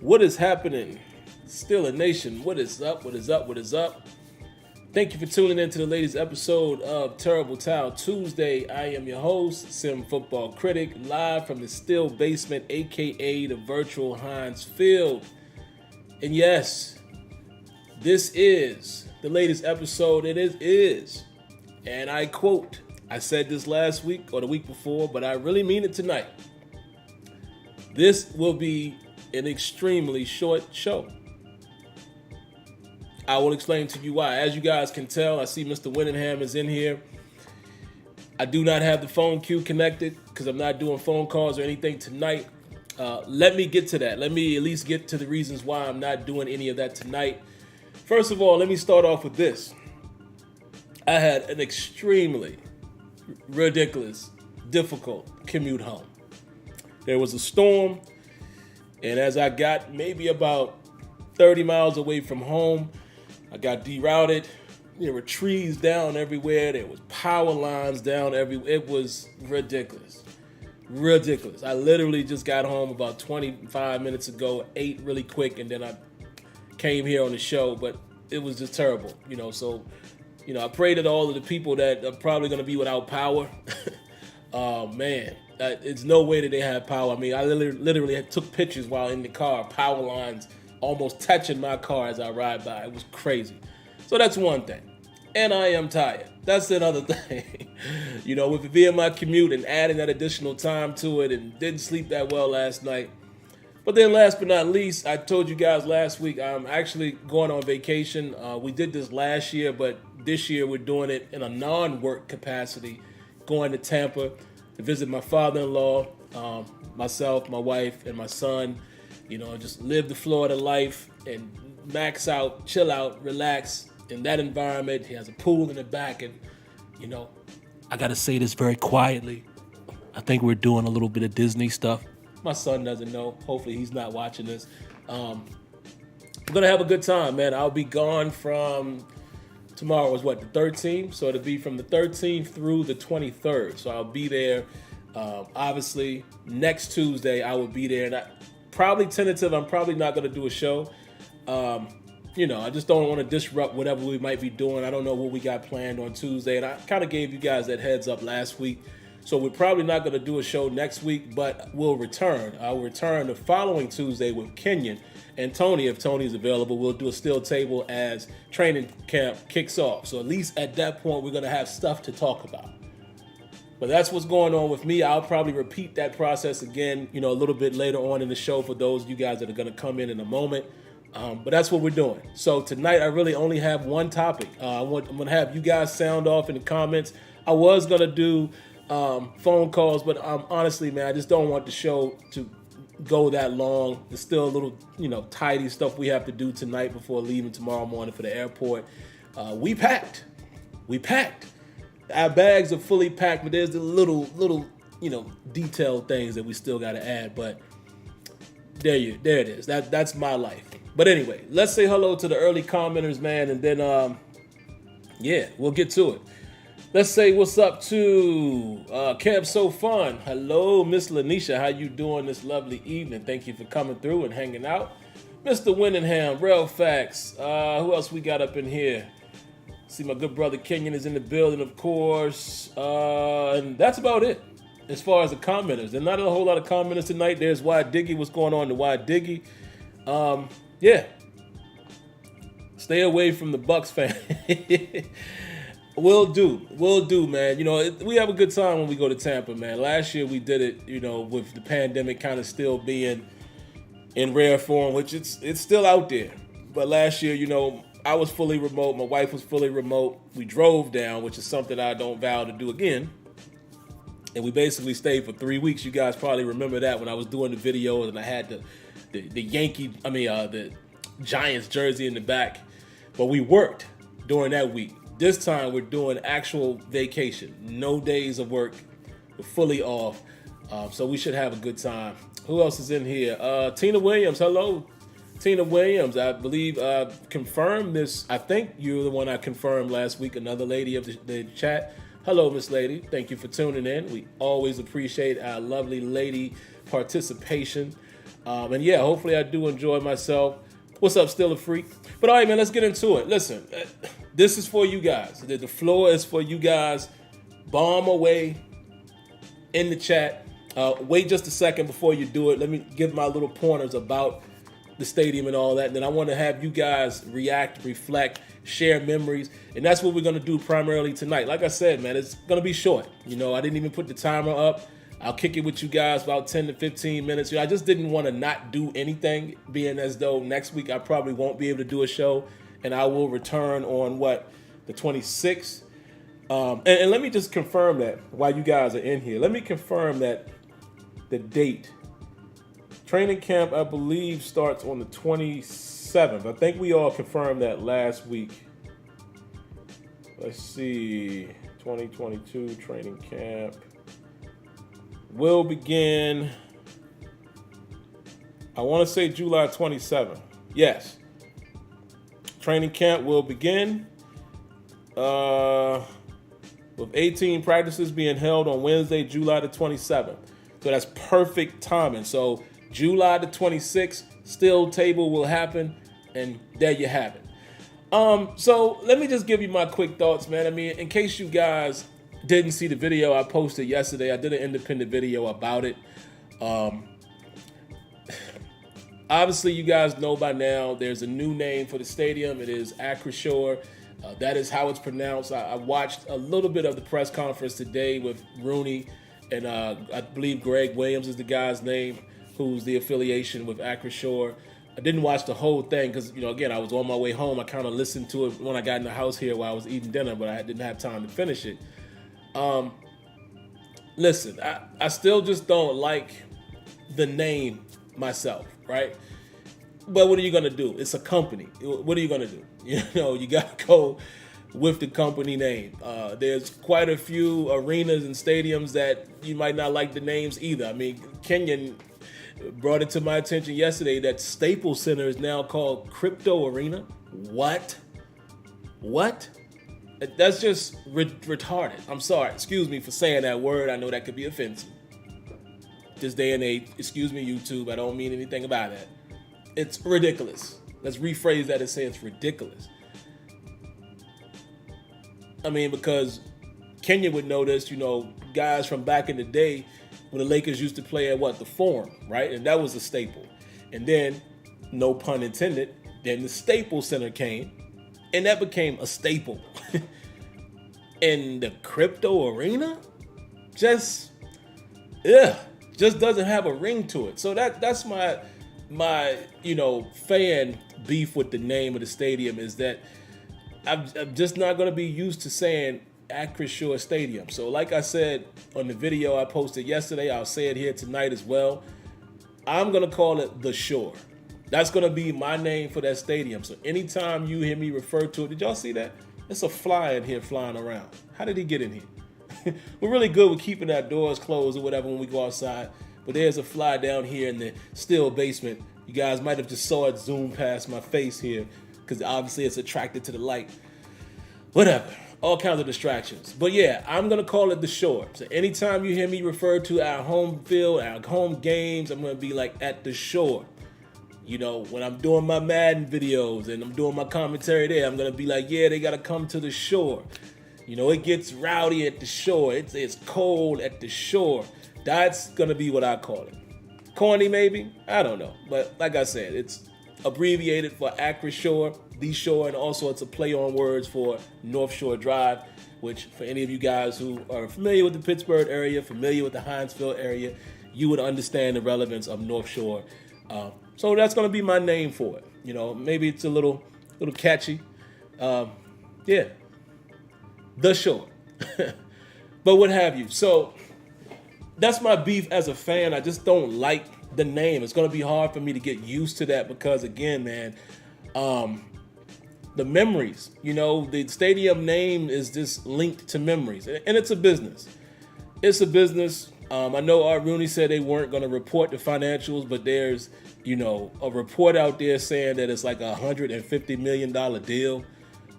What is happening? SteelerNation, what is up? What is up? What is up? Thank you for tuning in to the latest episode of Terrible Towel Tuesday. I am your host, SimFBallCritic, live from the Steel Basement, aka the virtual Heinz Field. And yes, this is the latest episode. It is. And I quote, I said this last week or the week before, but I really mean it tonight. This will be an extremely short show. I will explain to you why. As you guys can tell, I see Mr. Winningham is in here. I do not have the phone queue connected because I'm not doing phone calls or anything tonight. Let me get to that. Let me at least get to the reasons why I'm not doing any of that tonight. First of all, let me start off with this. I had an extremely ridiculous, difficult commute home. There was a storm, and as I got maybe about 30 miles away from home, I got derouted. There were trees down everywhere. There was power lines down everywhere. It was ridiculous. Ridiculous. I literally just got home about 25 minutes ago, ate really quick, and then I came here on the show, but it was just terrible, so, I pray that all of the people that are probably going to be without power, man, it's no way that they have power. I mean, I literally took pictures while in the car, power lines almost touching my car as I ride by. It was crazy. So that's one thing. And I am tired. That's another thing. With it being my commute and adding that additional time to it, and didn't sleep that well last night. But then last but not least, I told you guys last week, I'm actually going on vacation. We did this last year, but this year we're doing it in a non-work capacity, going to Tampa to visit my father-in-law, myself, my wife, and my son. Just live the Florida life and max out, chill out, relax in that environment. He has a pool in the back, and, I got to say this very quietly. I think we're doing a little bit of Disney stuff. My son doesn't know. Hopefully he's not watching this. We're going to have a good time, man. I'll be gone from tomorrow is the 13th? So it'll be from the 13th through the 23rd. So I'll be there. Obviously, next Tuesday I will be there. And probably tentative, I'm probably not going to do a show. I just don't want to disrupt whatever we might be doing. I don't know what we got planned on Tuesday. And I kind of gave you guys that heads up last week. So we're probably not going to do a show next week, but we'll return. I'll return the following Tuesday with Kenyon and Tony. If Tony's available, we'll do a steel table as training camp kicks off. So at least at that point, we're going to have stuff to talk about. But that's what's going on with me. I'll probably repeat that process again, a little bit later on in the show for those of you guys that are going to come in a moment. But that's what we're doing. So tonight, I really only have one topic. I'm going to have you guys sound off in the comments. I was going to do phone calls, but honestly, man, I just don't want the show to go that long. There's still a little, tidy stuff we have to do tonight before leaving tomorrow morning for the airport. We packed. Our bags are fully packed, but there's the little, detailed things that we still got to add. But there it is. That's my life. But anyway, let's say hello to the early commenters, man, and then we'll get to it. Let's say what's up to Camp So Fun. Hello, Miss Lanisha. How you doing this lovely evening? Thank you for coming through and hanging out. Mr. Winningham, Real Facts. Who else we got up in here? See, my good brother Kenyon is in the building, of course. And that's about it as far as the commenters. There's not a whole lot of commenters tonight. There's Wide Diggy. What's going on to Wide Diggy? Stay away from the Bucks fan. Will do, man. We have a good time when we go to Tampa, man. Last year we did it, with the pandemic kind of still being in rare form, which it's still out there. But last year, I was fully remote. My wife was fully remote. We drove down, which is something I don't vow to do again. And we basically stayed for 3 weeks. You guys probably remember that when I was doing the video and I had the Giants jersey in the back. But we worked during that week. This time we're doing actual vacation. No days of work. We're fully off. So we should have a good time. Who else is in here? Tina Williams. Hello, Tina Williams. I believe confirmed this. I think you're the one I confirmed last week. Another lady of the chat. Hello, Miss Lady. Thank you for tuning in. We always appreciate our lovely lady participation. And yeah, hopefully I do enjoy myself. What's up, Steeler Freak? But all right, man, let's get into it. Listen, this is for you guys. The floor is for you guys. Bomb away in the chat. Wait just a second before you do it. Let me give my little pointers about the stadium and all that. And then I want to have you guys react, reflect, share memories. And that's what we're going to do primarily tonight. Like I said, man, it's going to be short. You know, I didn't even put the timer up. I'll kick it with you guys about 10 to 15 minutes. I just didn't want to not do anything, being as though next week I probably won't be able to do a show. And I will return on, the 26th. And let me just confirm that while you guys are in here. Let me confirm that the date. Training camp, I believe, starts on the 27th. I think we all confirmed that last week. Let's see. 2022 training camp will begin, I want to say July 27th. Yes. Training camp will begin with 18 practices being held on Wednesday, July the 27th. So that's perfect timing. So July the 26th, still table will happen, and there you have it. So let me just give you my quick thoughts, man. I mean, in case you guys didn't see the video I posted yesterday, I did an independent video about it. Obviously, you guys know by now there's a new name for the stadium. It is Acrisure. That is how it's pronounced. I watched a little bit of the press conference today with Rooney, and I believe Greg Williams is the guy's name, who's the affiliation with Acrisure. I didn't watch the whole thing because, again, I was on my way home. I kind of listened to it when I got in the house here while I was eating dinner, but I didn't have time to finish it. Listen, I still just don't like the name myself, right? But what are you going to do? It's a company. What are you going to do? You got to go with the company name. There's quite a few arenas and stadiums that you might not like the names either. I mean, Kenyon brought it to my attention yesterday that Staples Center is now called Crypto Arena. What? That's just retarded. I'm sorry. Excuse me for saying that word. I know that could be offensive. This day and age, excuse me, YouTube, I don't mean anything about that. It's ridiculous. Let's rephrase that and say it's ridiculous. I mean, because Kenya would know this, guys from back in the day when the Lakers used to play at the Forum, right? And that was a staple. And then, no pun intended, then the Staples Center came, and that became a staple. And the Crypto Arena just doesn't have a ring to it. So that's my fan beef with the name of the stadium, is that I'm just not going to be used to saying Acrisure Stadium. So like I said on the video I posted yesterday, I'll say it here tonight as well. I'm going to call it The Shore. That's going to be my name for that stadium. So anytime you hear me refer to it, did y'all see that? It's a fly in here flying around. How did he get in here? We're really good with keeping our doors closed or whatever when we go outside. But there's a fly down here in the steel basement. You guys might have just saw it zoom past my face here because obviously it's attracted to the light. Whatever. All kinds of distractions. But yeah, I'm going to call it The Shore. So anytime you hear me refer to our home field, our home games, I'm going to be like at The Shore. When I'm doing my Madden videos and I'm doing my commentary there, I'm going to be like, yeah, they got to come to The Shore. It gets rowdy at The Shore. It's cold at The Shore. That's going to be what I call it. Corny, maybe? I don't know. But like I said, it's abbreviated for Acrisure, The Shore, and also it's a play on words for North Shore Drive, which for any of you guys who are familiar with the Pittsburgh area, familiar with the Hinesville area, you would understand the relevance of North Shore. So that's going to be my name for it. Maybe it's a little catchy. Yeah. The Shore. But what have you. So that's my beef as a fan. I just don't like the name. It's going to be hard for me to get used to that because, again, man, the memories, the stadium name is just linked to memories. And it's a business. It's a business. I know Art Rooney said they weren't going to report the financials, but there's, a report out there saying that it's like a $150 million deal,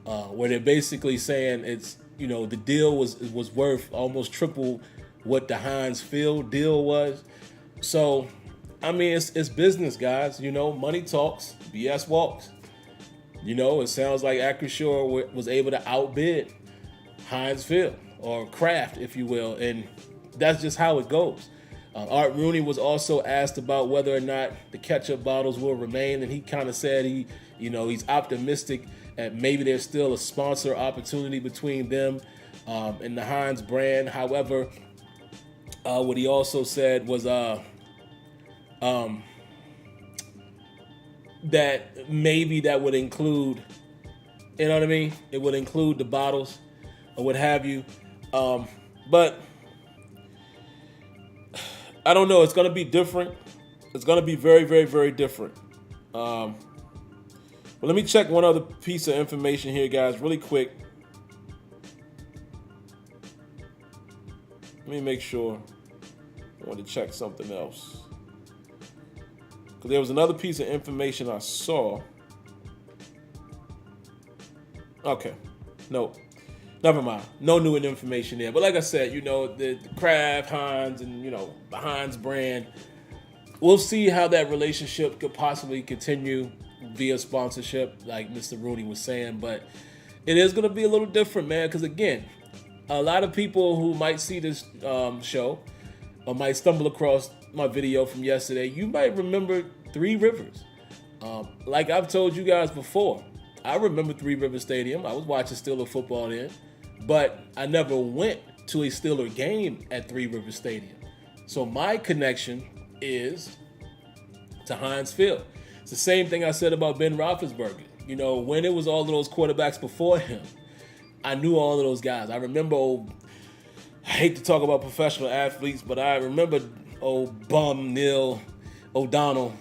where they're basically saying it's, the deal was worth almost triple what the Heinz Field deal was. So I mean, it's business, guys. You know, money talks, BS walks. You know, it sounds like Acrisure was able to outbid Heinz Field, or Kraft, if you will, and that's just how it goes. Art Rooney was also asked about whether or not the ketchup bottles will remain, and he kind of said he's optimistic that maybe there's still a sponsor opportunity between them and the Heinz brand. However, what he also said was that maybe that would include, you know what I mean? It would include the bottles or what have you. But I don't know. It's going to be different. It's going to be very, very, very different. But let me check one other piece of information here, guys, really quick. Let me make sure. I want to check something else. Because there was another piece of information I saw. Okay. No. Never mind. No new information there. But like I said, the Kraft, Heinz, and, the Heinz brand, we'll see how that relationship could possibly continue via sponsorship, like Mr. Rooney was saying. But it is going to be a little different, man, because, again, a lot of people who might see this show or might stumble across my video from yesterday, you might remember Three Rivers. Like I've told you guys before, I remember Three Rivers Stadium. I was watching Steeler football then, but I never went to a Steeler game at Three Rivers Stadium. So my connection is to Heinz Field. It's the same thing I said about Ben Roethlisberger. When it was all of those quarterbacks before him, I knew all of those guys. I remember, I hate to talk about professional athletes, but I remember old bum Neil O'Donnell.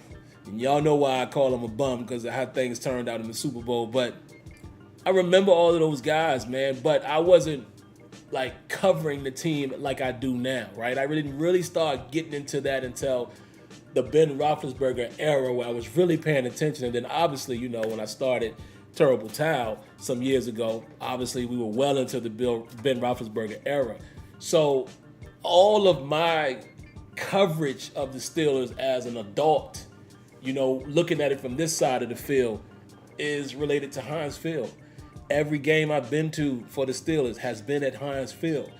And y'all know why I call him a bum, because of how things turned out in the Super Bowl. But I remember all of those guys, man. But I wasn't like covering the team like I do now, right? I didn't really start getting into that until the Ben Roethlisberger era, where I was really paying attention. And then obviously, when I started Terrible Towel some years ago, obviously we were well into the Ben Roethlisberger era. So all of my coverage of the Steelers as an adult, looking at it from this side of the field, is related to Heinz Field. Every game I've been to for the Steelers has been at Heinz Field.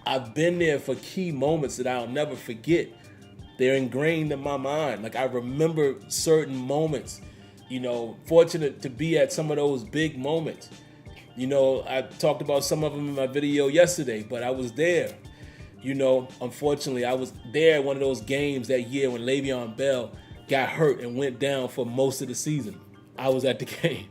I've been there for key moments that I'll never forget. They're ingrained in my mind. Like, I remember certain moments, fortunate to be at some of those big moments. I talked about some of them in my video yesterday, but I was there. Unfortunately, I was there at one of those games that year when Le'Veon Bell got hurt and went down for most of the season. I was at the game.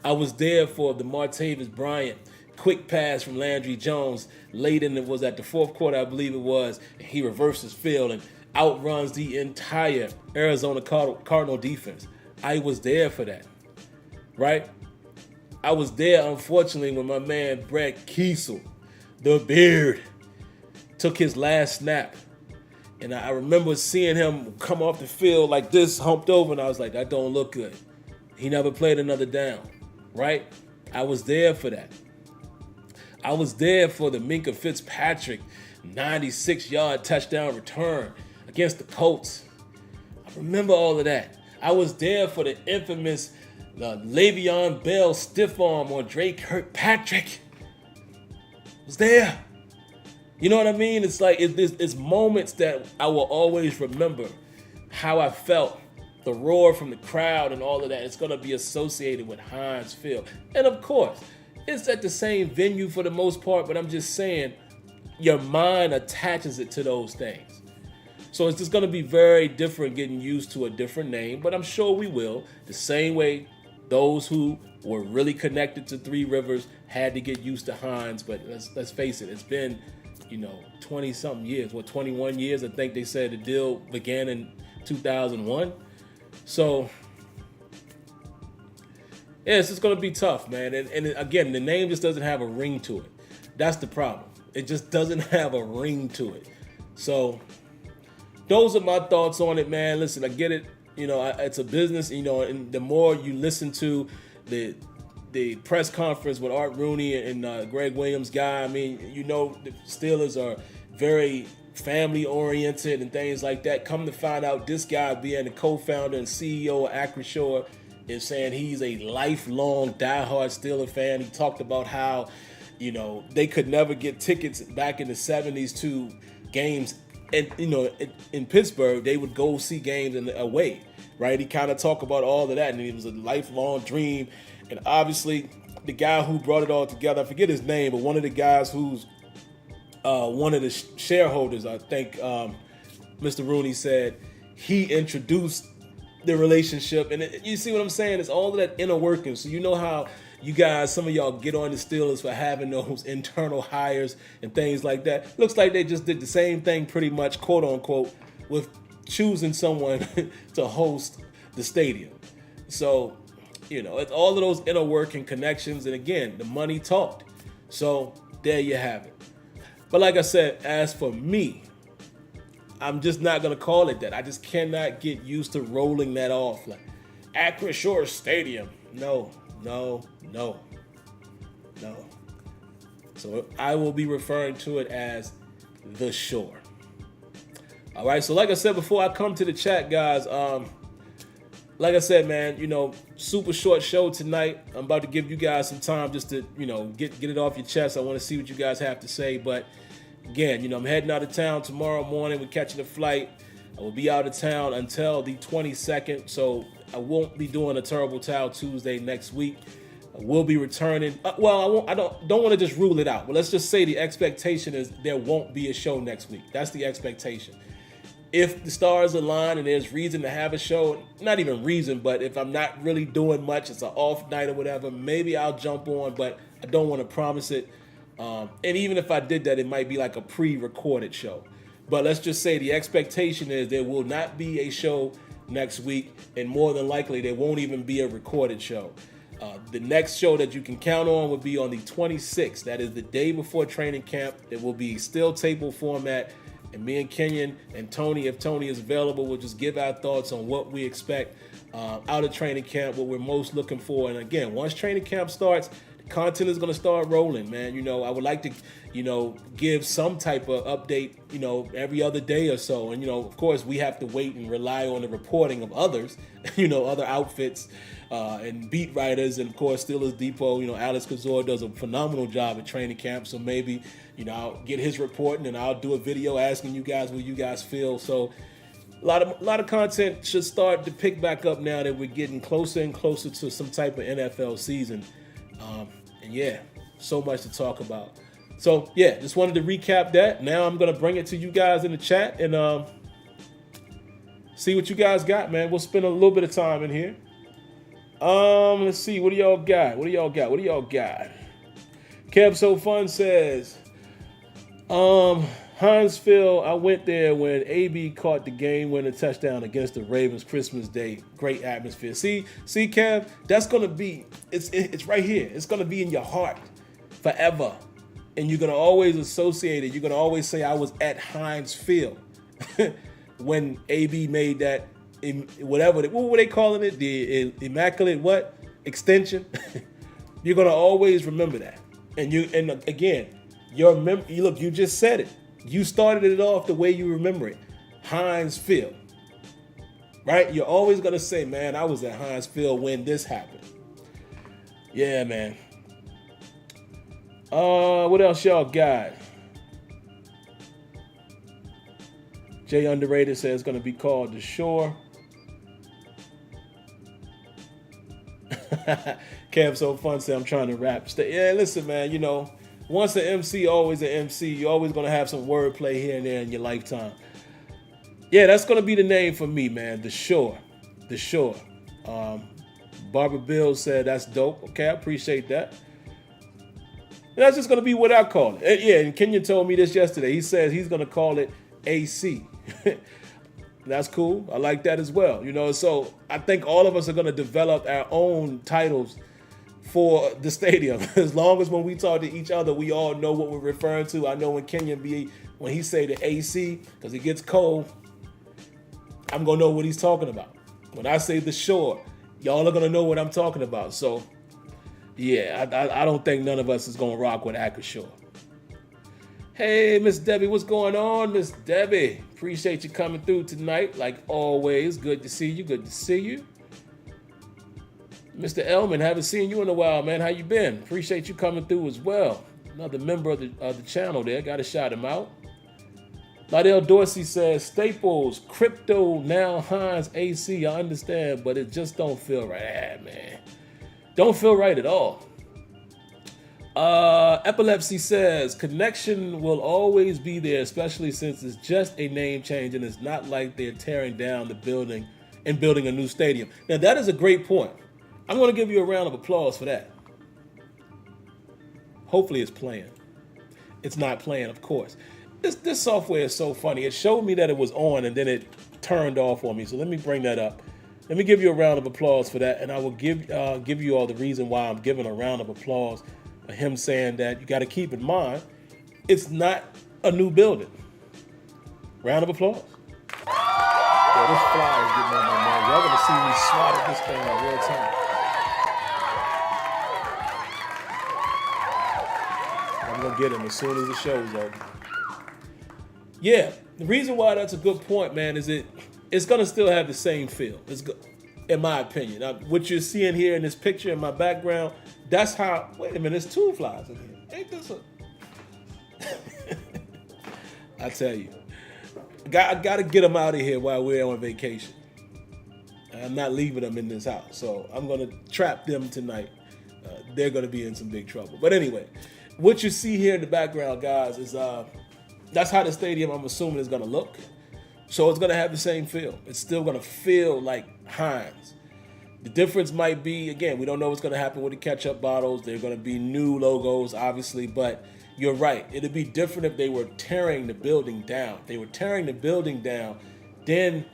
I was there for the Martavis Bryant quick pass from Landry Jones late in it was at the fourth quarter, I believe it was. And he reverses field and outruns the entire Arizona Cardinal defense. I was there for that, right? I was there, unfortunately, when my man Brett Kiesel, the Beard, took his last snap. And I remember seeing him come off the field like this, humped over, and I was like, that don't look good. He never played another down, right? I was there for that. I was there for the Minkah Fitzpatrick 96-yard touchdown return against the Colts. I remember all of that. I was there for the infamous Le'Veon Bell stiff arm on Drake Kirkpatrick. I was there. You know what I mean? It's like it's moments that I will always remember how I felt, the roar from the crowd and all of that. It's going to be associated with Heinz Field. And of course, it's at the same venue for the most part, but I'm just saying your mind attaches it to those things. So it's just going to be very different getting used to a different name, but I'm sure we will. The same way those who were really connected to Three Rivers had to get used to Heinz, but let's face it, it's been 20-something years, 21 years, I think they said the deal began in 2001. So, yeah, it's just going to be tough, man. And again, the name just doesn't have a ring to it. That's the problem. It just doesn't have a ring to it. So, those are my thoughts on it, man. Listen, I get it. It's a business, and the more you listen to the press conference with Art Rooney and Greg Williams guy, I mean, the Steelers are very family oriented and things like that. Come to find out, this guy being the co-founder and CEO of Acrisure is saying he's a lifelong diehard Steeler fan. He talked about how, they could never get tickets back in the 70s to games. And, in Pittsburgh, they would go see games away, right? He kind of talked about all of that, and it was a lifelong dream. And obviously, the guy who brought it all together, I forget his name, but one of the guys who's one of the shareholders, I think Mr. Rooney said, he introduced the relationship. And you see what I'm saying? It's all of that inner working. So you know how you guys, some of y'all get on the Steelers for having those internal hires and things like that. Looks like they just did the same thing pretty much, quote unquote, with choosing someone to host the stadium. So, it's all of those inner working connections. And again, the money talked. So there you have it. But like I said, as for me, I'm just not going to call it that. I just cannot get used to rolling that off. Like, Acrisure Stadium. No. So I will be referring to it as the Shore. All right, so like I said before I come to the chat, guys, like I said, man, super short show tonight. I'm about to give you guys some time just to, get it off your chest. I want to see what you guys have to say. But again, I'm heading out of town tomorrow morning. We're catching a flight. I will be out of town until the 22nd. So I won't be doing a Terrible Towel Tuesday next week. I will be returning. I don't want to just rule it out. But let's just say the expectation is there won't be a show next week. That's the expectation. If the stars align and there's reason to have a show, not even reason, but if I'm not really doing much, it's an off night or whatever, maybe I'll jump on, but I don't want to promise it. And even if I did that, it might be like a pre-recorded show. But let's just say the expectation is there will not be a show next week, and more than likely there won't even be a recorded show. The next show that you can count on will be on the 26th. That is the day before training camp. It will be still table format. And me and Kenyon and Tony, if Tony is available, will just give our thoughts on what we expect out of training camp, what we're most looking for. And again, once training camp starts, the content is going to start rolling, man. I would like to, give some type of update, every other day or so. And, of course, we have to wait and rely on the reporting of others, other outfits and beat writers. And, of course, Steelers Depot, Alex Kazor does a phenomenal job at training camp. So maybe, I'll get his reporting and I'll do a video asking you guys what you guys feel. So a lot of content should start to pick back up now that we're getting closer and closer to some type of NFL season. And yeah, so much to talk about. So yeah, just wanted to recap that. Now I'm going to bring it to you guys in the chat and see what you guys got, man. We'll spend a little bit of time in here. Let's see. What do y'all got? Kev So Fun says, Hinesville, I went there when AB caught the game-winning touchdown against the Ravens Christmas Day. Great atmosphere. See, Kev, that's gonna be it's right here. It's gonna be in your heart forever, and you're gonna always associate it. You're gonna always say, "I was at Hinesville when AB made that." What were they calling it? The immaculate extension? You're gonna always remember that, and again. Look, you just said it. You started it off the way you remember it. Hinesville. Right? You're always going to say, man, I was at Hinesville when this happened. Yeah, man. What else y'all got? Jay Underrated says it's going to be called The Shore. Kev So Fun said I'm trying to rap. Yeah, listen, man, once an MC, always an MC. You're always going to have some wordplay here and there in your lifetime. Yeah, that's going to be the name for me, man. The Shore. Barbara Bill said that's dope. Okay, I appreciate that. And that's just going to be what I call it. Yeah, and Kenyon told me this yesterday. He says he's going to call it AC. That's cool. I like that as well. So I think all of us are going to develop our own titles for the stadium. As long as when we talk to each other, we all know what we're referring to. I know when when he say the AC, because it gets cold, I'm going to know what he's talking about. When I say the Shore, y'all are going to know what I'm talking about. So, yeah, I don't think none of us is going to rock with Acrisure. Hey, Miss Debbie, what's going on, Miss Debbie? Appreciate you coming through tonight, like always. Good to see you. Good to see you. Mr. Elman, haven't seen you in a while, man. How you been? Appreciate you coming through as well. Another member of the channel there. Got to shout him out. Lydell Dorsey says, Staples, crypto, now Heinz, AC. I understand, but it just don't feel right. Man. Don't feel right at all. Epilepsy says, connection will always be there, especially since it's just a name change and it's not like they're tearing down the building and building a new stadium. Now, that is a great point. I'm going to give you a round of applause for that. Hopefully it's playing. It's not playing, of course. This software is so funny. It showed me that it was on and then it turned off on me. So let me bring that up. Let me give you a round of applause for that, and I will give you all the reason why I'm giving a round of applause for him saying that you got to keep in mind it's not a new building. Round of applause. Yeah, this fly is getting on my nerves. Y'all gonna see me swat at this thing in real time. I'm gonna get him as soon as the show's over. Yeah, the reason why that's a good point, man, is it's gonna still have the same feel. It's good, in my opinion. Now, what you're seeing here in this picture in my background, that's how. Wait a minute, there's two flies in here. Ain't this a? I tell you, I gotta get them out of here while we're on vacation. I'm not leaving them in this house, so I'm gonna trap them tonight. They're gonna be in some big trouble. But anyway, what you see here in the background, guys, is that's how the stadium, I'm assuming, is gonna look. So it's gonna have the same feel. It's still gonna feel like Heinz. The difference might be, again, we don't know what's gonna happen with the ketchup bottles. They're gonna be new logos, obviously, but you're right. It'd be different if they were tearing the building down. If they were tearing the building down, then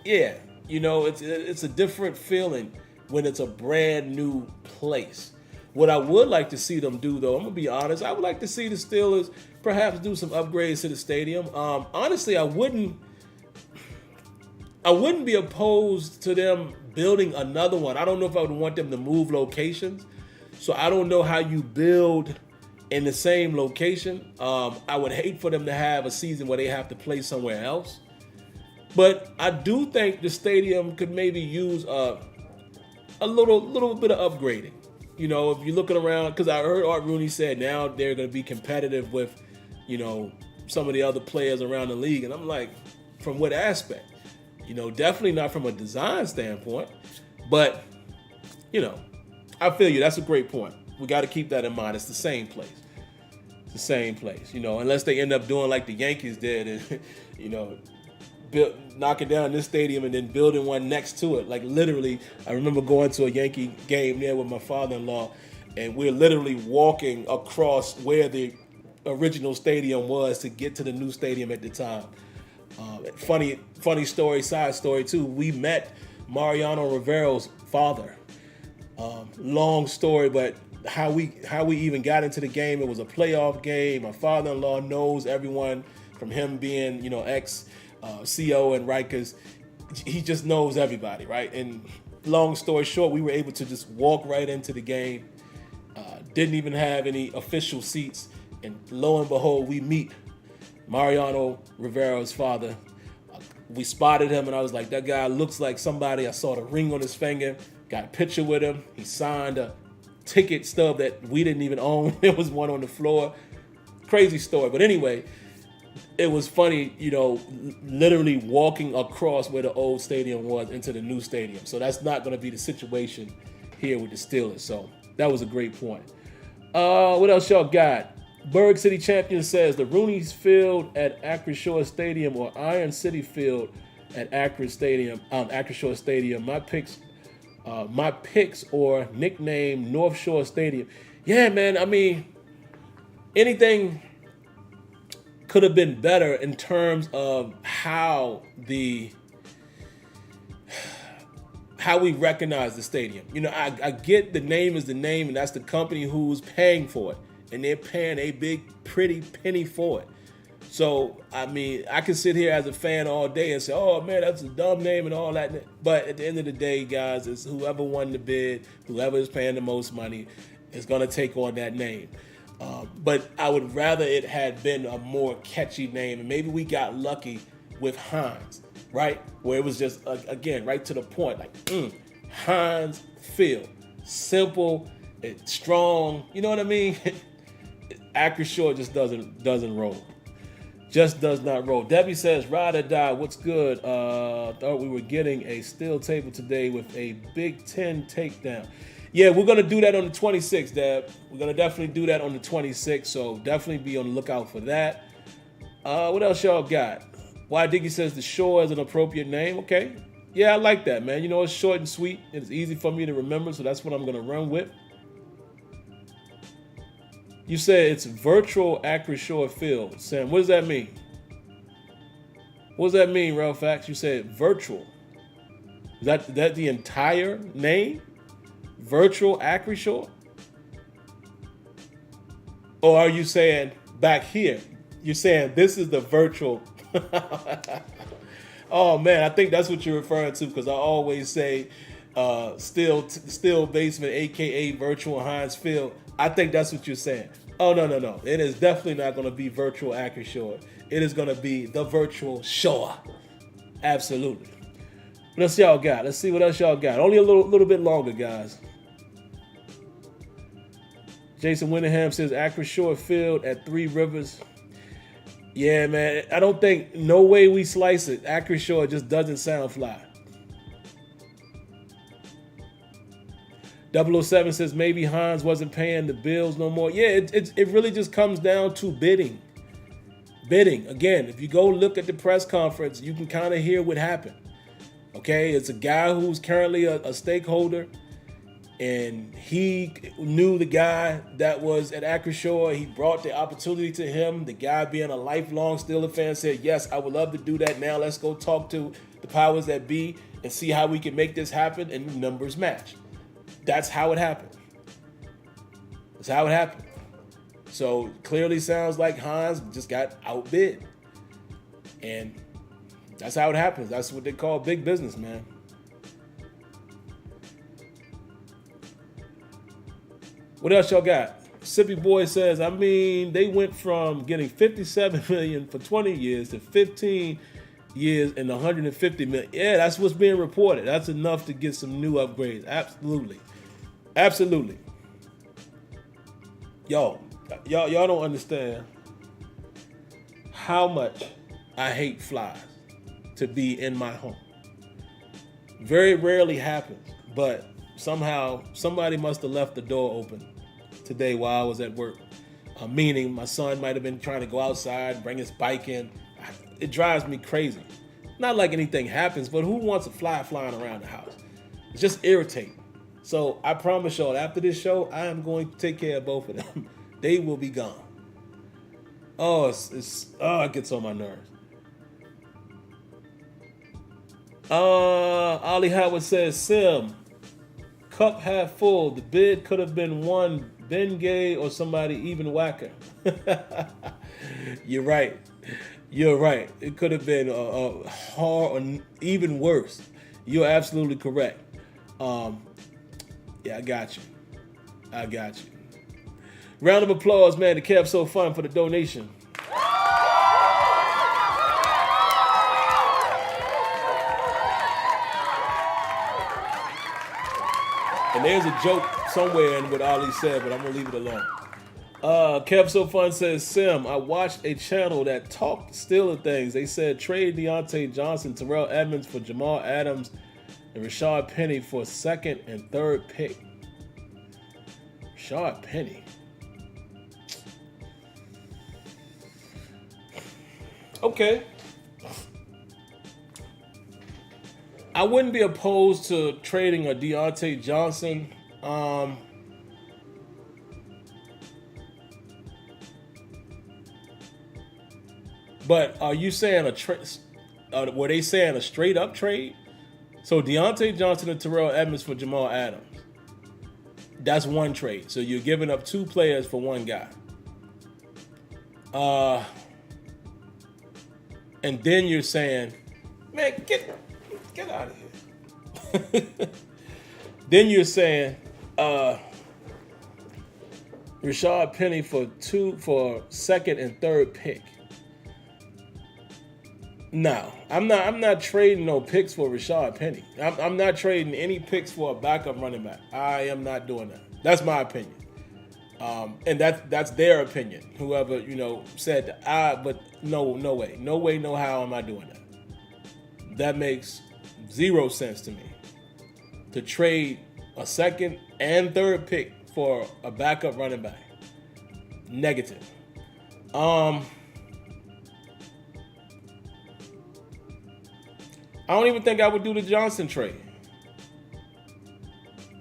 yeah, it's a different feeling when it's a brand new place. What I would like to see them do, though, I'm gonna be honest, I would like to see the Steelers perhaps do some upgrades to the stadium. Honestly, I wouldn't be opposed to them building another one. I don't know if I would want them to move locations. So I don't know how you build in the same location. I would hate for them to have a season where they have to play somewhere else. But I do think the stadium could maybe use a little bit of upgrading. If you're looking around, because I heard Art Rooney said now they're going to be competitive with, some of the other players around the league. And I'm like, from what aspect? Definitely not from a design standpoint. But, I feel you. That's a great point. We got to keep that in mind. It's the same place. It's the same place, unless they end up doing like the Yankees did and, knocking down this stadium and then building one next to it. Like literally, I remember going to a Yankee game there with my father-in-law, and we're literally walking across where the original stadium was to get to the new stadium at the time. Funny story, side story too. We met Mariano Rivera's father. Long story, but how we even got into the game. It was a playoff game. My father-in-law knows everyone from him being, ex CO and Rikers. He just knows everybody, right? And long story short, we were able to just walk right into the game. Didn't even have any official seats. And lo and behold, we meet Mariano Rivera's father. We spotted him, and I was like, that guy looks like somebody. I saw the ring on his finger, got a picture with him. He signed a ticket stub that we didn't even own. There was one on the floor. Crazy story. But anyway, it was funny, literally walking across where the old stadium was into the new stadium. So that's not going to be the situation here with the Steelers. So that was a great point. What else y'all got? Berg City Champion says the Rooney's Field at Acrisure Stadium or Iron City Field at Acrisure Stadium. My picks or nickname North Shore Stadium. Yeah, man. I mean, anything could have been better in terms of how we recognize the stadium. I get the name is the name, and that's the company who's paying for it. And they're paying a big, pretty penny for it. So, I mean, I can sit here as a fan all day and say, oh, man, that's a dumb name and all that. But at the end of the day, guys, it's whoever won the bid, whoever is paying the most money is going to take on that name. But I would rather it had been a more catchy name. And maybe we got lucky with Heinz, right? Where it was just, again, right to the point. Like, Heinz Field. Simple, it's strong. You know what I mean? Acrisure just doesn't roll. Just does not roll. Debbie says, ride or die, what's good? Thought we were getting a steel table today with a Big Ten takedown. Yeah, we're going to do that on the 26th, Deb. We're going to definitely do that on the 26th, so definitely be on the lookout for that. What else y'all got? Why Diggy says the Shore is an appropriate name. Okay. Yeah, I like that, man. You know, it's short and sweet. It's easy for me to remember, so that's what I'm going to run with. You said it's virtual Acrisure Field. Sam, what does that mean? What does that mean, Ralph Fax? You said virtual. Is that the entire name? Virtual Acrisure? Or are you saying back here? You're saying this is the virtual. Oh man, I think that's what you're referring to, because I always say still basement, aka virtual Heinz Field. I think that's what you're saying. Oh no. It is definitely not going to be virtual Acrisure. It is going to be the virtual Shore. Absolutely. What else y'all got? Let's see what else y'all got. Only a little bit longer, guys. Jason Winningham says Acrisure Field at Three Rivers. Yeah, man. I don't think, no way we slice it, Acrisure just doesn't sound fly. 007 says maybe Heinz wasn't paying the bills no more. Yeah, it really just comes down to bidding. Bidding. Again, if you go look at the press conference, you can kind of hear what happened. Okay, it's a guy who's currently a stakeholder, and he knew the guy that was at Acrisure. He brought the opportunity to him. The guy, being a lifelong Steeler fan, said, yes, I would love to do that. Now let's go talk to the powers that be and see how we can make this happen, and the numbers match. That's how it happened. That's how it happened. So clearly sounds like Heinz just got outbid. And that's how it happens. That's what they call big business, man. What else y'all got? Sippy Boy says, I mean, they went from getting $57 million for 20 years to 15 years and $150 million. Yeah, that's what's being reported. That's enough to get some new upgrades. Absolutely. Absolutely. Y'all don't understand how much I hate flies to be in my home. Very rarely happens, but somehow somebody must have left the door open today while I was at work. Meaning my son might have been trying to go outside, bring his bike in. It drives me crazy. Not like anything happens, but who wants a fly flying around the house? It's just irritating. So I promise y'all, after this show, I am going to take care of both of them. They will be gone. Oh, it gets on my nerves. Ollie Howard says, Sim, cup half full. The bid could have been one Ben Gay or somebody even whacker. You're right. You're right. It could have been hard or even worse. You're absolutely correct. Yeah, I got you. Round of applause, man, to Kev So Fun for the donation. And there's a joke somewhere in what Ali said, but I'm going to leave it alone. Kev So Fun says, Sim, I watched a channel that talked Steeler things. They said trade Deontay Johnson, Terrell Edmonds for Jamal Adams, and Rashad Penny for second and third pick. Rashad Penny. Okay. I wouldn't be opposed to trading a Deontay Johnson. But are you saying were they saying a straight up trade? So Deontay Johnson and Terrell Edmonds for Jamal Adams. That's one trade. So you're giving up two players for one guy. And then you're saying, man, get out of here. Then you're saying, Rashad Penny for second and third pick. No, I'm not trading no picks for Rashad Penny. I'm not trading any picks for a backup running back. I am not doing that. That's my opinion. And that's their opinion. Whoever, said but no way. No way, no how am I doing that. That makes zero sense to me. To trade a second and third pick for a backup running back. Negative. I don't even think I would do the Johnson trade.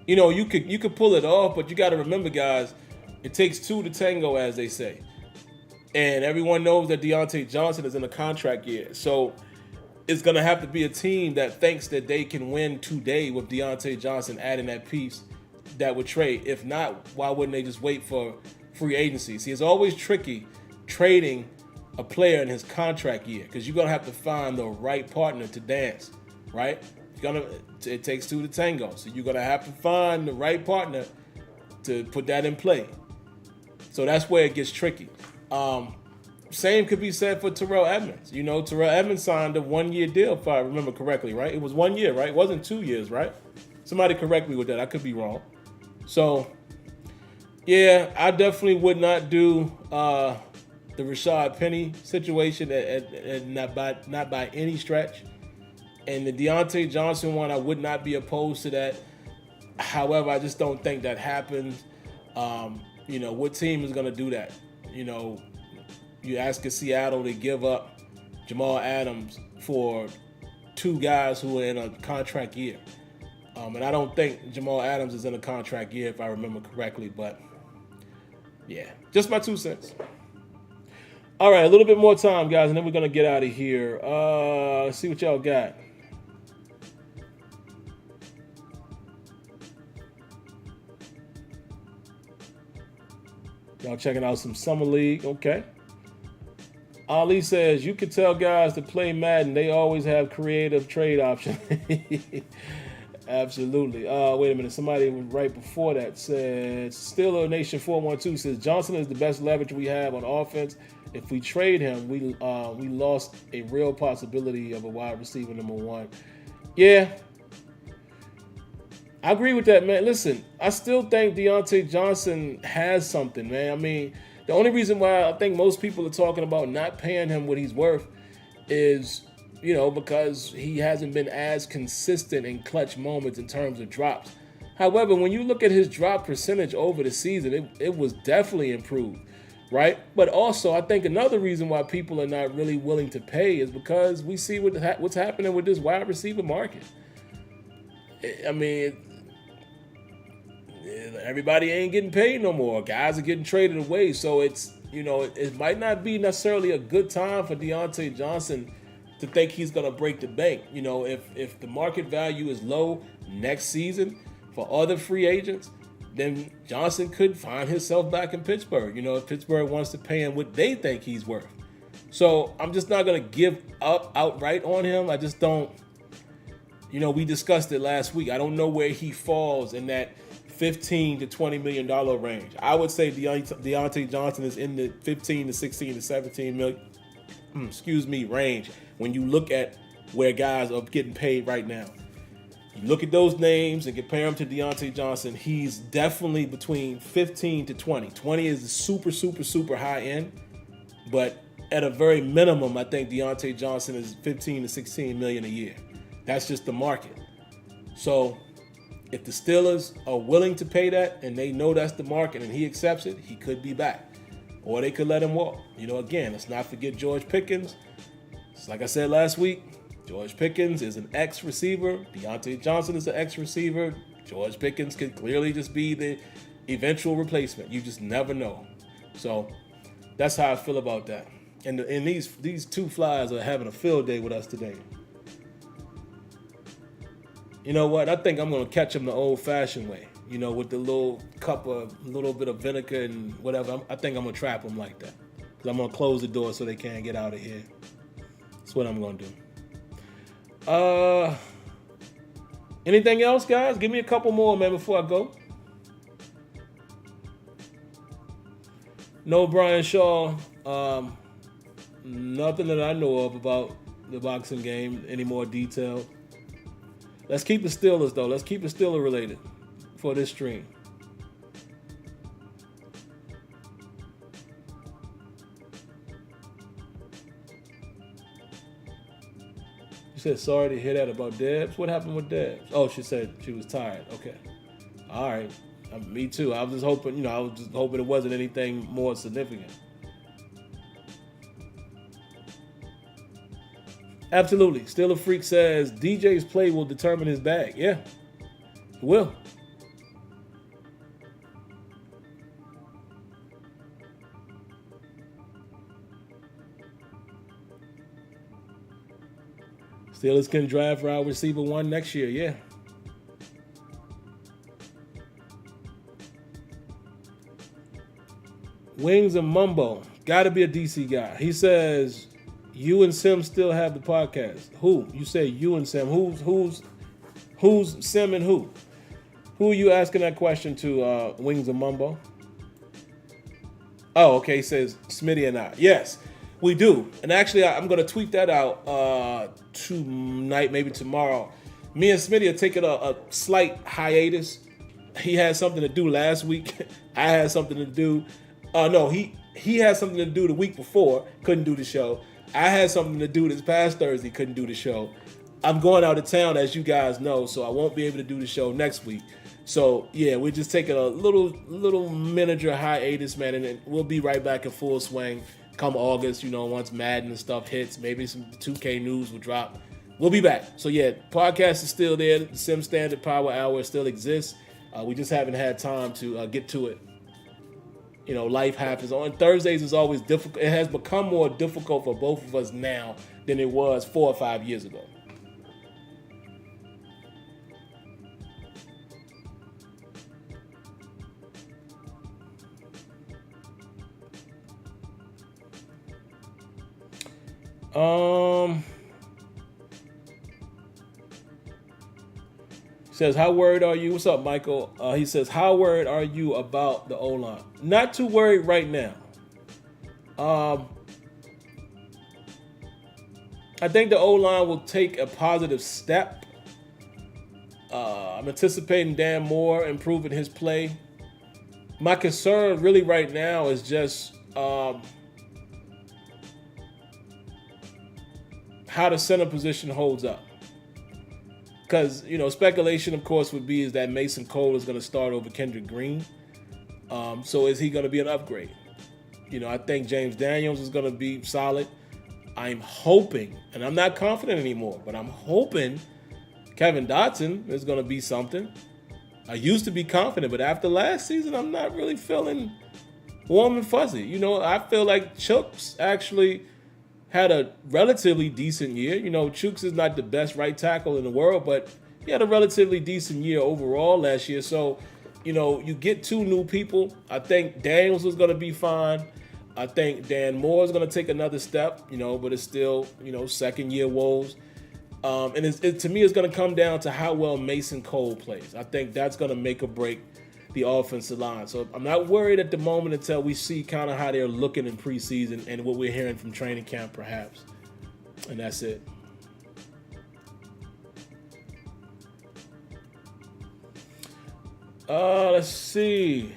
You could pull it off, but you got to remember, guys, it takes two to tango, as they say. And everyone knows that Deontay Johnson is in a contract year. So it's going to have to be a team that thinks that they can win today with Deontay Johnson adding that piece that would trade. If not, why wouldn't they just wait for free agency? See, it's always tricky trading a player in his contract year because you're going to have to find the right partner to dance, right? It takes two to tango. So you're going to have to find the right partner to put that in play. So that's where it gets tricky. Same could be said for Terrell Edmonds. Terrell Edmonds signed a 1-year deal, if I remember correctly, right? It was 1 year, right? It wasn't 2 years, right? Somebody correct me with that. I could be wrong. So, yeah, I definitely would not do the Rashad Penny situation, and not by any stretch. And the Deontay Johnson one, I would not be opposed to that. However, I just don't think that happens. What team is going to do that? You ask a Seattle to give up Jamal Adams for two guys who are in a contract year. And I don't think Jamal Adams is in a contract year, if I remember correctly. But, yeah, just my 2 cents. All right, a little bit more time, guys, and then we're going to get out of here. Let's see what y'all got. Y'all checking out some Summer League. Okay. Ali says, you can tell guys to play Madden. They always have creative trade options. Absolutely. Wait a minute. Somebody right before that said, SteelerNation 412 says, Johnson is the best leverage we have on offense. If we trade him, we lost a real possibility of a wide receiver number one. Yeah. I agree with that, man. Listen, I still think Deontay Johnson has something, man. I mean, the only reason why I think most people are talking about not paying him what he's worth is, because he hasn't been as consistent in clutch moments in terms of drops. However, when you look at his drop percentage over the season, it was definitely improved, right? But also, I think another reason why people are not really willing to pay is because we see what's happening with this wide receiver market. I mean, everybody ain't getting paid no more. Guys are getting traded away. So it's, it might not be necessarily a good time for Deontay Johnson to think he's going to break the bank. If the market value is low next season for other free agents, then Johnson could find himself back in Pittsburgh. If Pittsburgh wants to pay him what they think he's worth. So I'm just not going to give up outright on him. I just don't, we discussed it last week. I don't know where he falls in that $15 to $20 million range. I would say Deontay Johnson is in the 15 to 16 to 17 million, range. When you look at where guys are getting paid right now, you look at those names and compare them to Deontay Johnson. He's definitely between 15 to 20. 20 is the super, super, super high end, but at a very minimum, I think Deontay Johnson is 15 to 16 million a year. That's just the market. So if the Steelers are willing to pay that and they know that's the market and he accepts it, he could be back. Or they could let him walk. Again, let's not forget George Pickens. It's like I said last week, George Pickens is an ex-receiver. Deontay Johnson is an ex-receiver. George Pickens could clearly just be the eventual replacement. You just never know. So that's how I feel about that. And these two flies are having a field day with us today. You know what? I think I'm going to catch them the old-fashioned way, with the little cup of a little bit of vinegar and whatever. I think I'm going to trap them like that. Because I'm going to close the door so they can't get out of here. That's what I'm going to do. Anything else, guys? Give me a couple more, man, before I go. No Brian Shaw. Nothing that I know of about the boxing game. Any more detail? Let's keep the Steelers though. Let's keep it Steeler related for this stream. You said sorry to hear that about Debs. What happened with Debs? Oh, she said she was tired. Okay. All right. Me too. I was just hoping, it wasn't anything more significant. Absolutely. Steeler Freak says DJ's play will determine his bag. Yeah, it will. Steelers can draft wide receiver 1 next year. Yeah. Wings and Mumbo. Got to be a DC guy. He says, you and Sim still have the podcast. Who? You say you and Sim. Who's Sim and who? Who are you asking that question to, Wings and Mumbo? Oh, okay. He says Smitty and I. Yes, we do. And actually, I'm going to tweet that out tonight, maybe tomorrow. Me and Smitty are taking a slight hiatus. He had something to do last week. I had something to do. No, he had something to do the week before. Couldn't do the show. I had something to do this past Thursday. Couldn't do the show. I'm going out of town, as you guys know, so I won't be able to do the show next week. So, yeah, we're just taking a little miniature hiatus, man, and then we'll be right back in full swing come August, once Madden and stuff hits. Maybe some 2K news will drop. We'll be back. So, yeah, podcast is still there. The Sim Standard Power Hour still exists. We just haven't had time to get to it. Life happens. On Thursdays is always difficult. It has become more difficult for both of us now than it was 4 or 5 years ago. Says, how worried are you? What's up, Michael? He says, how worried are you about the O-line? Not too worried right now. I think the O-line will take a positive step. I'm anticipating Dan Moore improving his play. My concern really right now is just how the center position holds up. Because, speculation, of course, would be is that Mason Cole is going to start over Kendrick Green. So is he going to be an upgrade? I think James Daniels is going to be solid. I'm hoping, and I'm not confident anymore, but I'm hoping Kevin Dotson is going to be something. I used to be confident, but after last season, I'm not really feeling warm and fuzzy. I feel like Chuks actually had a relatively decent year. Chooks is not the best right tackle in the world, but he had a relatively decent year overall last year. So, you get 2 new people. I think Daniels is going to be fine. I think Dan Moore is going to take another step, but it's still, second year woes. And to me, it's going to come down to how well Mason Cole plays. I think that's going to make or break the offensive line. So I'm not worried at the moment until we see kind of how they're looking in preseason and what we're hearing from training camp, perhaps. And that's it. Let's see.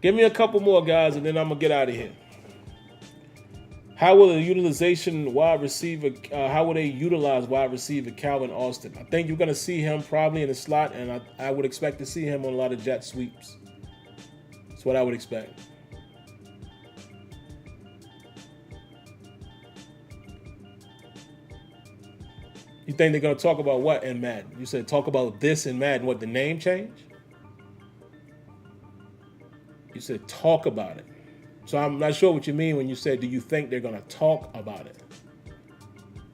Give me a couple more, guys, and then I'm going to get out of here. How will they utilize wide receiver Calvin Austin? I think you're going to see him probably in the slot, and I would expect to see him on a lot of jet sweeps. That's what I would expect. You think they're going to talk about what in Madden? You said talk about this in Madden. What, the name change? You said talk about it. So I'm not sure what you mean when you say, do you think they're going to talk about it?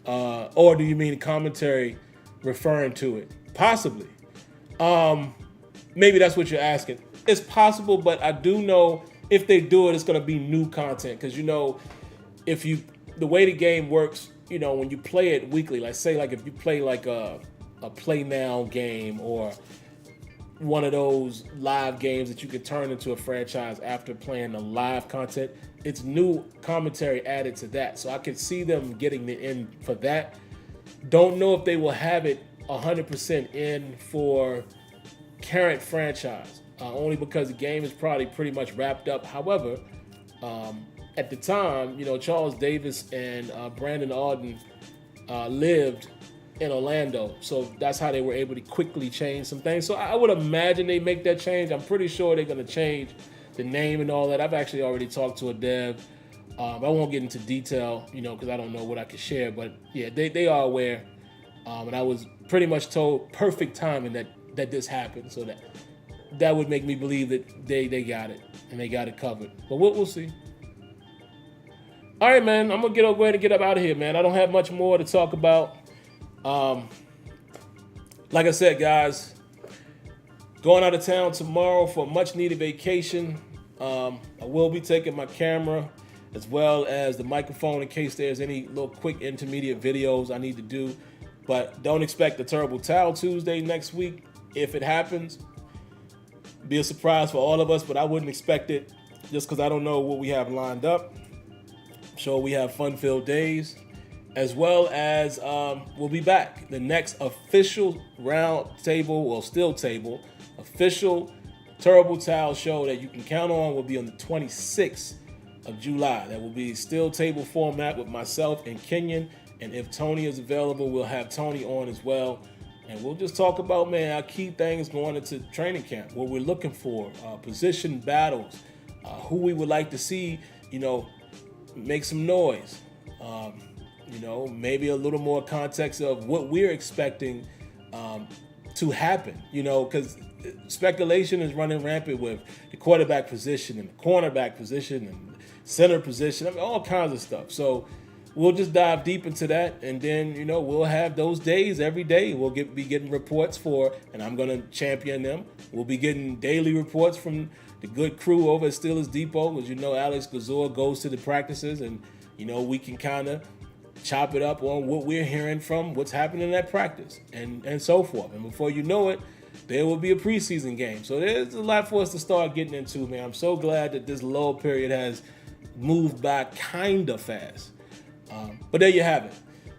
Or do you mean commentary referring to it? Possibly. Maybe that's what you're asking. It's possible, but I do know if they do it, it's going to be new content. Because, the way the game works, when you play it weekly, if you play like a play now game or one of those live games that you can turn into a franchise after playing the live content. It's new commentary added to that, so I could see them getting the in for that. Don't know if they will have it 100% in for current franchise, only because the game is probably pretty much wrapped up. However, at the time, Charles Davis and Brandon Auden lived in Orlando, so that's how they were able to quickly change some things. So I would imagine they make that change. I'm pretty sure they're going to change the name and all that. I've actually already talked to a dev. I won't get into detail, because I don't know what I can share. But yeah, they are aware, and I was pretty much told perfect timing that this happened. So that would make me believe that they got it and they got it covered. But we'll see. All right, man. I'm gonna go ahead and get up out of here, man. I don't have much more to talk about. Like I said, guys, going out of town tomorrow for a much-needed vacation. I will be taking my camera as well as the microphone in case there's any little quick intermediate videos I need to do. But don't expect a Terrible Towel Tuesday next week. If it happens, be a surprise for all of us, but I wouldn't expect it just because I don't know what we have lined up. I'm sure we have fun-filled days, as well as we'll be back. The next official round table, or still table, official Terrible Towel show that you can count on will be on the 26th of July. That will be still table format with myself and Kenyon. And if Tony is available, we'll have Tony on as well. And we'll just talk about, our key things going into training camp, what we're looking for, position battles, who we would like to see, make some noise. Maybe a little more context of what we're expecting to happen, because speculation is running rampant with the quarterback position and the cornerback position and center position, all kinds of stuff. So we'll just dive deep into that, and then, we'll have those days every day. We'll be getting reports and I'm going to champion them. We'll be getting daily reports from the good crew over at Steelers Depot, as Alex Gazor goes to the practices, and, we can kind of chop it up on what we're hearing from what's happening at practice and so forth. And before you know it, there will be a preseason game. So there's a lot for us to start getting into, man. I'm so glad that this lull period has moved by kind of fast. But there you have it.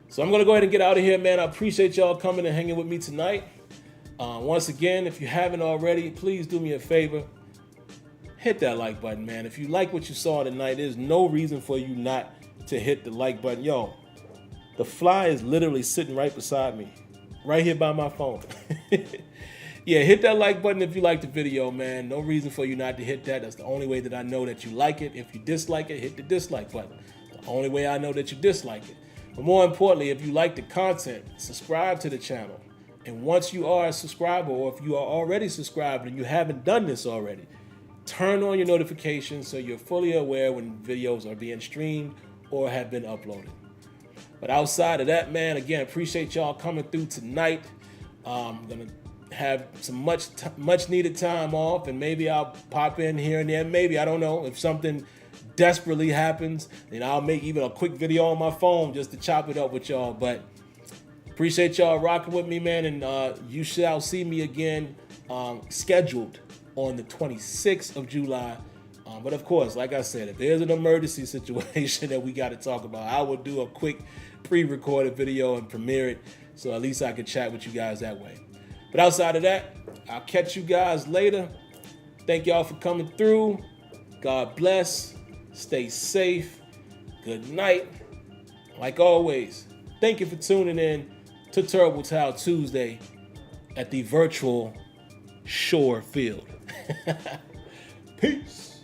So I'm going to go ahead and get out of here, man. I appreciate y'all coming and hanging with me tonight. Once again, if you haven't already, please do me a favor. Hit that like button, man. If you like what you saw tonight, there's no reason for you not to hit the like button. Yo, the fly is literally sitting right beside me, right here by my phone. Yeah, hit that like button if you like the video, man. No reason for you not to hit that. That's the only way that I know that you like it. If you dislike it, hit the dislike button. The only way I know that you dislike it. But more importantly, if you like the content, subscribe to the channel. And once you are a subscriber, or if you are already subscribed and you haven't done this already, turn on your notifications so you're fully aware when videos are being streamed or have been uploaded. But outside of that, man, again, appreciate y'all coming through tonight. I'm going to have some much needed time off, and maybe I'll pop in here and there. Maybe, I don't know, if something desperately happens, then I'll make even a quick video on my phone just to chop it up with y'all. But appreciate y'all rocking with me, man, and you shall see me again scheduled on the 26th of July. But of course, like I said, if there's an emergency situation that we got to talk about, I will do a quick pre-recorded video and premiere it, so at least I can chat with you guys that way. But outside of that, I'll catch you guys later. Thank y'all for coming through. God bless. Stay safe. Good night. Like always, thank you for tuning in to Terrible Towel Tuesday at the virtual Shore Field. Peace.